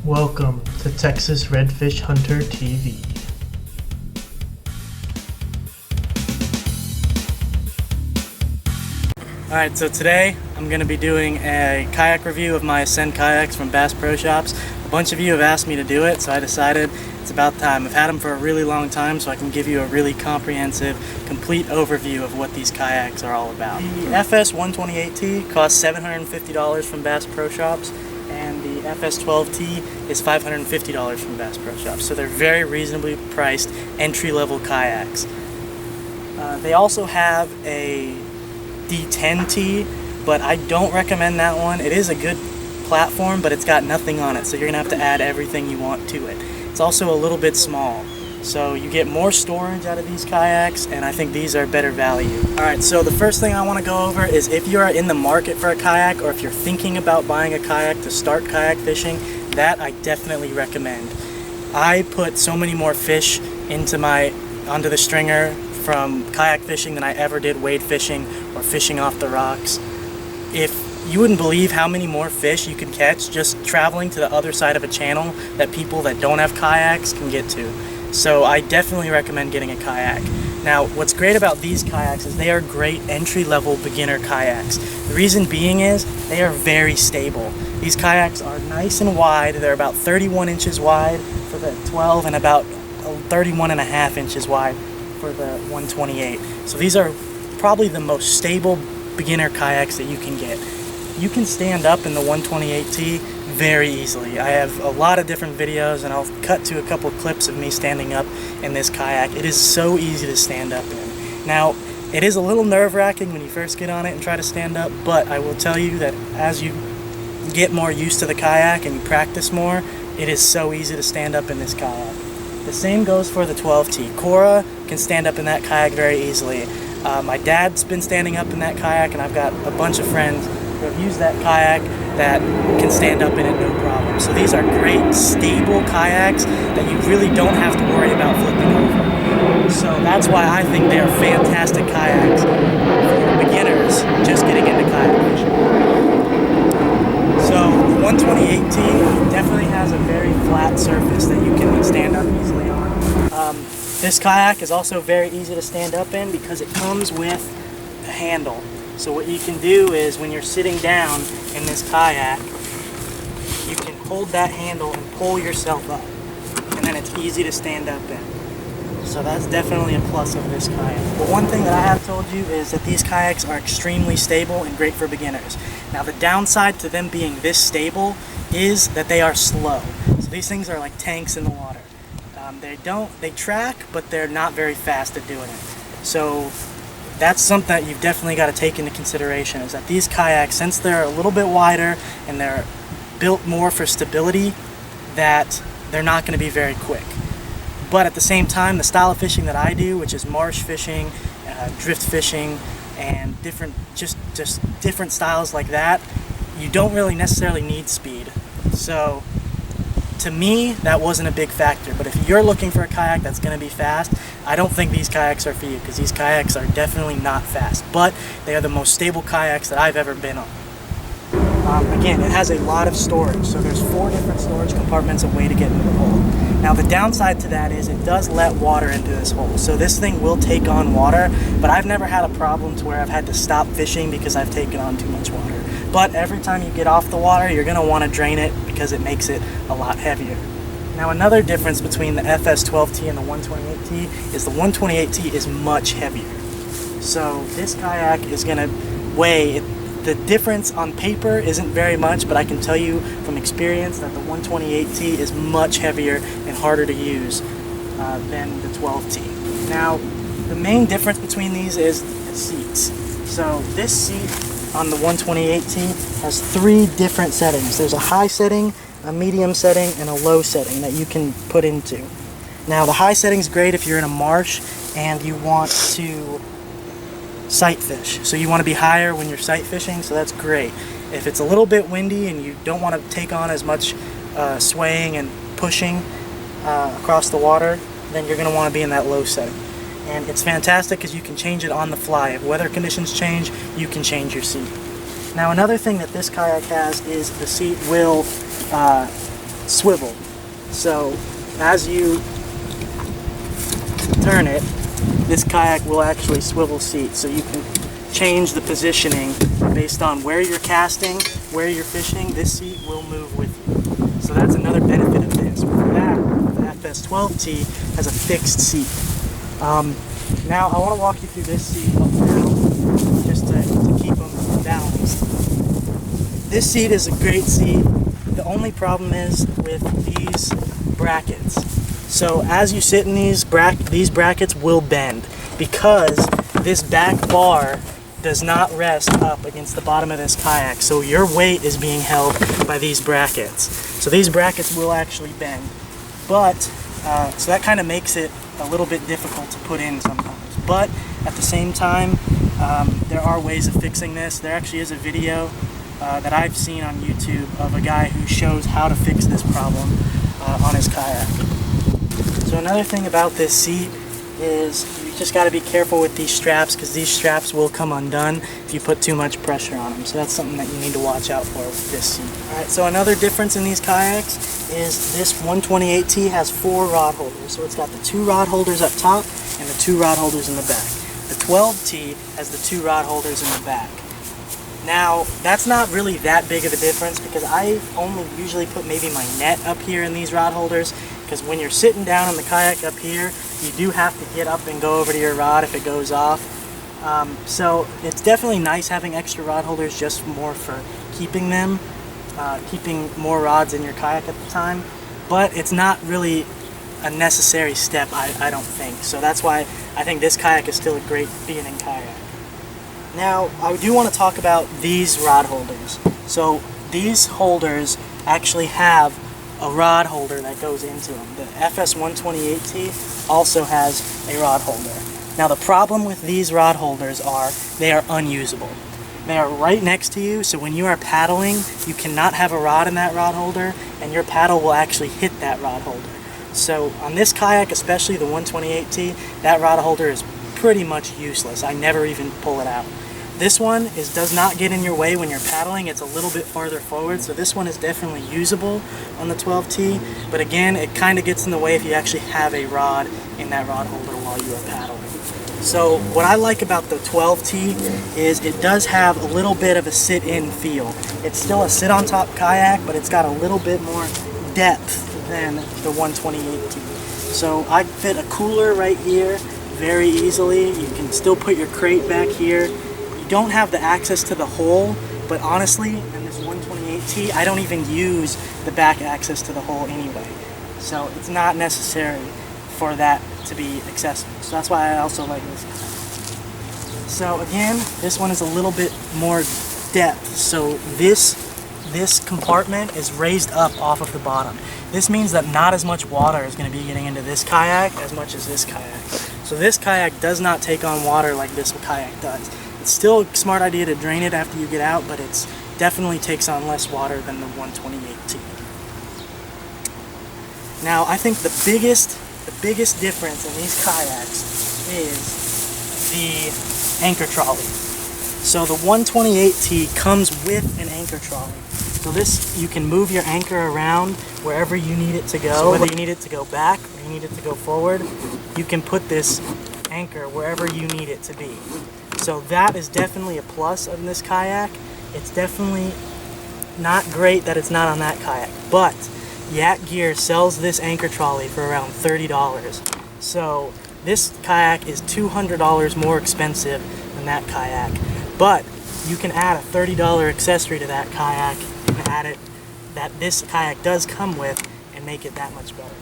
Welcome to Texas Redfish Hunter TV. Alright, so today I'm going to be doing a kayak review of my Ascend kayaks from Bass Pro Shops. A bunch of you have asked me to do it, so I decided it's about time. I've had them for a really long time, so I can give you a really comprehensive, complete overview of what these kayaks are all about. The FS128T costs $750 from Bass Pro Shops, and the FS12T is $550 from Bass Pro Shops. So they're very reasonably priced entry-level kayaks. They also have a D10T, but I don't recommend that one. It is a good platform, but it's got nothing on it, so you're gonna have to add everything you want to it. It's also a little bit small, so you get more storage out of these kayaks, and I think these are better value. Alright, so the first thing I want to go over is if you are in the market for a kayak, or if you're thinking about buying a kayak to start kayak fishing, that I definitely recommend. I put so many more fish onto the stringer from kayak fishing than I ever did wade fishing or fishing off the rocks. You wouldn't believe how many more fish you could catch just traveling to the other side of a channel that people that don't have kayaks can get to. So I definitely recommend getting a kayak. Now, what's great about these kayaks is they are great entry-level beginner kayaks. The reason being is they are very stable. These kayaks are nice and wide. They're about 31 inches wide for the 12 and about 31.5 inches wide for the 128. So these are probably the most stable beginner kayaks that you can get. You can stand up in the 128T very easily. I have a lot of different videos, and I'll cut to a couple clips of me standing up in this kayak. It is so easy to stand up in. Now, it is a little nerve-wracking when you first get on it and try to stand up, but I will tell you that as you get more used to the kayak and you practice more, it is so easy to stand up in this kayak. The same goes for the 12T. Cora can stand up in that kayak very easily. My dad's been standing up in that kayak, and I've got a bunch of friends who have used that kayak that can stand up in it no problem. So these are great, stable kayaks that you really don't have to worry about flipping over. So that's why I think they are fantastic kayaks for beginners just getting into kayak fishing. So the 128T definitely has a very flat surface that you can stand up easily on. This kayak is also very easy to stand up in because it comes with a handle. So what you can do is when you're sitting down in this kayak, you can hold that handle and pull yourself up, and then it's easy to stand up in. So that's definitely a plus of this kayak. But one thing that I have told you is that these kayaks are extremely stable and great for beginners. Now the downside to them being this stable is that they are slow. So these things are like tanks in the water. They track, but they're not very fast at doing it. So that's something that you've definitely got to take into consideration, is that these kayaks, since they're a little bit wider and they're built more for stability, that they're not going to be very quick. But at the same time, the style of fishing that I do, which is marsh fishing, drift fishing, and different styles like that, you don't really necessarily need speed. So to me, that wasn't a big factor. But if you're looking for a kayak that's going to be fast, I don't think these kayaks are for you, because these kayaks are definitely not fast. But they are the most stable kayaks that I've ever been on. Again, it has a lot of storage. So there's 4 different storage compartments, a way to get into the hole. Now the downside to that is it does let water into this hole. So this thing will take on water, but I've never had a problem to where I've had to stop fishing because I've taken on too much water. But every time you get off the water, you're going to want to drain it because it makes it a lot heavier. Now another difference between the FS12T and the 128T is the 128T is much heavier. So this kayak is going to weigh, the difference on paper isn't very much, but I can tell you from experience that the 128T is much heavier and harder to use than the 12T. Now the main difference between these is the seats. So this seat on the 128T has 3 different settings. There's a high setting, a medium setting, and a low setting that you can put into. Now the high setting is great if you're in a marsh and you want to sight fish. So you want to be higher when you're sight fishing, so that's great. If it's a little bit windy and you don't want to take on as much swaying and pushing across the water, then you're going to want to be in that low setting. And it's fantastic because you can change it on the fly. If weather conditions change, you can change your seat. Now another thing that this kayak has is the seat will swivel. So as you turn it, this kayak will actually swivel seat, so you can change the positioning based on where you're casting, where you're fishing. This seat will move with you. So that's another benefit of this. With that, the FS12T has a fixed seat. Now I want to walk you through this seat up and down, just to keep them balanced. This seat is a great seat. The only problem is with these brackets. So as you sit in these brackets will bend because this back bar does not rest up against the bottom of this kayak. So your weight is being held by these brackets. So these brackets will actually bend. But, so that kind of makes it a little bit difficult to put in sometimes. But at the same time, there are ways of fixing this. There actually is a video that I've seen on YouTube of a guy who shows how to fix this problem on his kayak. So another thing about this seat is you just got to be careful with these straps, because these straps will come undone if you put too much pressure on them. So that's something that you need to watch out for with this seat. Alright, so another difference in these kayaks is this 128T has 4 rod holders. So it's got the 2 rod holders up top and the 2 rod holders in the back. The 12T has the 2 rod holders in the back. Now, that's not really that big of a difference, because I only usually put maybe my net up here in these rod holders, because when you're sitting down in the kayak up here, you do have to get up and go over to your rod if it goes off. So it's definitely nice having extra rod holders, just more for keeping them, keeping more rods in your kayak at the time, but it's not really a necessary step, I don't think. So that's why I think this kayak is still a great beginning kayak. Now, I do want to talk about these rod holders. So these holders actually have a rod holder that goes into them. The FS128T also has a rod holder. Now the problem with these rod holders are they are unusable. They are right next to you, so when you are paddling, you cannot have a rod in that rod holder, and your paddle will actually hit that rod holder. So on this kayak, especially the 128T, that rod holder is pretty much useless. I never even pull it out. This one does not get in your way when you're paddling. It's a little bit farther forward, so this one is definitely usable on the 12T, but again, it kind of gets in the way if you actually have a rod in that rod holder while you are paddling. So what I like about the 12T is it does have a little bit of a sit-in feel. It's still a sit-on-top kayak, but it's got a little bit more depth than the 128T. So I fit a cooler right here very easily. You can still put your crate back here. Don't have the access to the hole, but honestly, in this 128T, I don't even use the back access to the hole anyway. So it's not necessary for that to be accessible. So that's why I also like this kayak. So again, this one is a little bit more depth. So this compartment is raised up off of the bottom. This means that not as much water is going to be getting into this kayak as much as this kayak. So this kayak does not take on water like this kayak does. It's still a smart idea to drain it after you get out, but it definitely takes on less water than the 128T. Now, I think the biggest difference in these kayaks is the anchor trolley. So the 128T comes with an anchor trolley. So this, you can move your anchor around wherever you need it to go. So whether you need it to go back or you need it to go forward, you can put this anchor wherever you need it to be. So that is definitely a plus of this kayak. It's definitely not great that it's not on that kayak, but Yak Gear sells this anchor trolley for around $30. So this kayak is $200 more expensive than that kayak, but you can add a $30 accessory to that kayak and add it that this kayak does come with and make it that much better.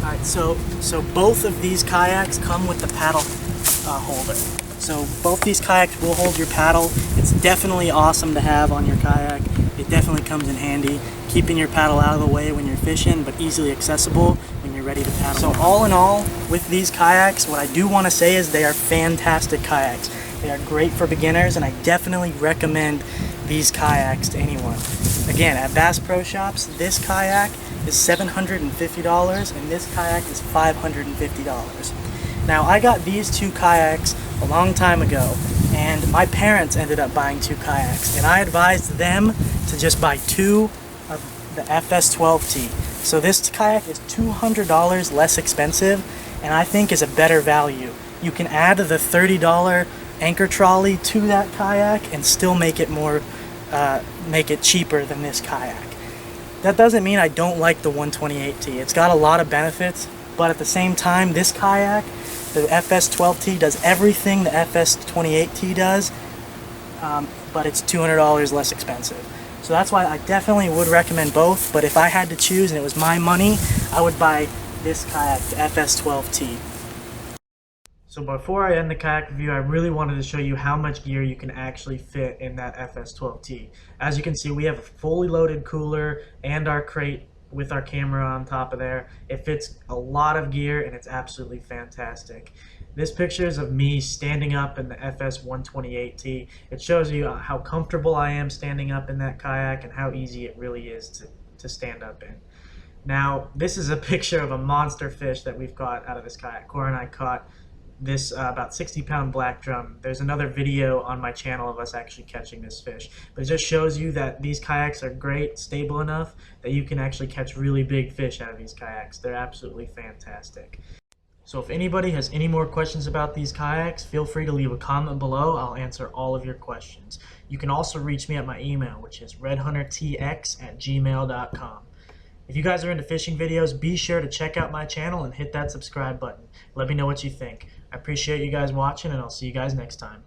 Alright, so both of these kayaks come with the paddle holder. So both these kayaks will hold your paddle. It's definitely awesome to have on your kayak. It definitely comes in handy, keeping your paddle out of the way when you're fishing, but easily accessible when you're ready to paddle. So all in all, with these kayaks, what I do want to say is they are fantastic kayaks. They are great for beginners, and I definitely recommend these kayaks to anyone. Again, at Bass Pro Shops, this kayak is $750 and this kayak is $550. Now, I got these 2 kayaks a long time ago, and my parents ended up buying 2 kayaks, and I advised them to just buy 2 of the FS12T. So this kayak is $200 less expensive, and I think is a better value. You can add the $30 anchor trolley to that kayak and still make it cheaper than this kayak. That doesn't mean I don't like the 128T. It's got a lot of benefits, but at the same time, this kayak, the FS12T, does everything the FS28T does, but it's $200 less expensive. So that's why I definitely would recommend both, but if I had to choose and it was my money, I would buy this kayak, the FS12T. So before I end the kayak review, I really wanted to show you how much gear you can actually fit in that FS12T. As you can see, we have a fully loaded cooler and our crate with our camera on top of there. It fits a lot of gear and it's absolutely fantastic. This picture is of me standing up in the FS128T. It shows you how comfortable I am standing up in that kayak and how easy it really is to stand up in. Now, this is a picture of a monster fish that we've caught out of this kayak. Cora and I caught this about 60-pound black drum. There's another video on my channel of us actually catching this fish. But it just shows you that these kayaks are great, stable enough that you can actually catch really big fish out of these kayaks. They're absolutely fantastic. So if anybody has any more questions about these kayaks, feel free to leave a comment below. I'll answer all of your questions. You can also reach me at my email, which is redhuntertx@gmail.com. If you guys are into fishing videos, be sure to check out my channel and hit that subscribe button. Let me know what you think. I appreciate you guys watching, and I'll see you guys next time.